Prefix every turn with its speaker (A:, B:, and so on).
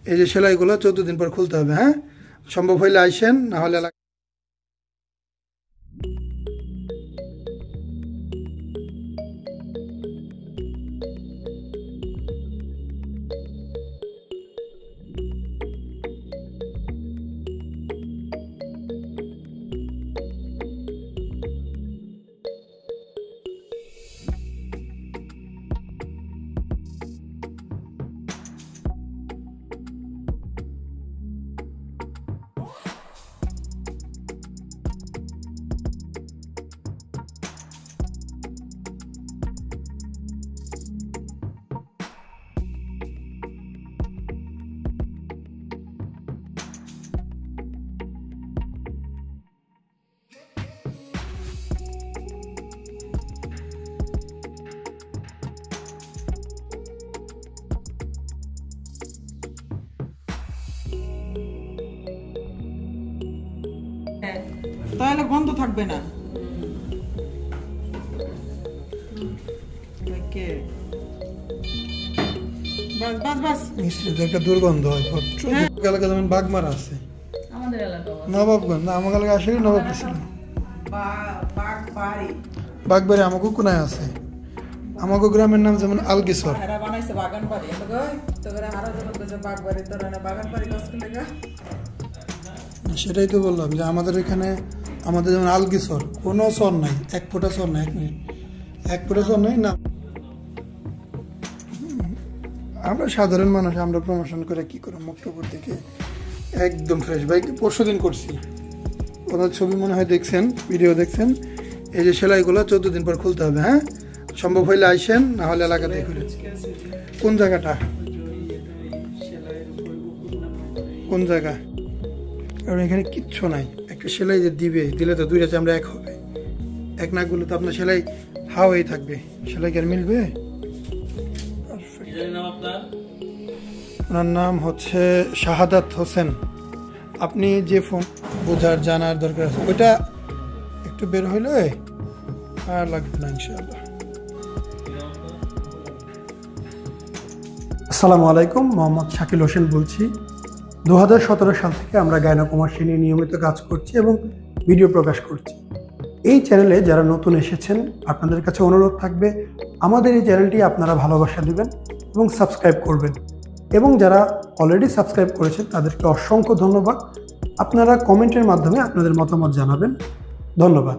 A: এই যে সেলাইগুলো 14 দিন পর খুলতে হবে। হ্যাঁ, সম্ভব হইলে আইসেন, না হলে
B: তাহলে গন্ধ থাকবে না।
A: একটা দুর্গন্ধ হয়। এলাকা যেমন বাগমারা আছে, নবাবগঞ্জ না, আমার এলাকা আসলে নবাবগঞ্জ ছিল, বাগবাড়ি আমাকে কোনায় আছে। আমাকে গ্রামের নাম যেমন আলগিসর। সেটাই তো বললাম যে আমাদের এখানে, আমাদের যেমন আলগিসর, কোনো সর নাই, এক ফোঁটা সর নাই, এক ফোঁটা সর নাই না। আমরা সাধারণ মানুষ, আমরা প্রমোশন করে কি করব? মুক্তপুর থেকে একদম ফ্রেশ ভাই, পরশু দিন করছি। ওনার ছবি মনে হয় দেখছেন, ভিডিও দেখছেন। এই যে সেলাইগুলো 14 দিন পর খুলতে হবে। হ্যাঁ, সম্ভব হইলে আইসেন, না হলে এলাকাতে খুলে। কোন জায়গাটা, কোন জায়গা? কারণ এখানে কিচ্ছু নাই। একটা সেলাই যে দিলে তো দুইটা চামড়া এক হবে। এক না গুলো তো আপনার সেলাই হাওয়াই থাকবে, সেলাই কি আর মিলবে? ওনার নাম হচ্ছে শাহাদাত হোসেন। আপনি যে ফোন বোঝার জানার দরকার আছে ওইটা একটু বের হইলে আর লাগবে না ইনশাআল্লাহ। আসসালামু আলাইকুম, মোহাম্মদ শাকিল হোসেন বলছি। 2017 সাল থেকে আমরা গাইনোকমার্সি নিয়ে নিয়মিত কাজ করছি এবং ভিডিও প্রকাশ করছি। এই চ্যানেলে যারা নতুন এসেছেন, আপনাদের কাছে অনুরোধ থাকবে আমাদের এই চ্যানেলটি আপনারা ভালোবাসা দিবেন এবং সাবস্ক্রাইব করবেন। এবং যারা অলরেডি সাবস্ক্রাইব করেছেন তাদেরকে অসংখ্য ধন্যবাদ। আপনারা কমেন্টের মাধ্যমে আপনাদের মতামত জানাবেন। ধন্যবাদ।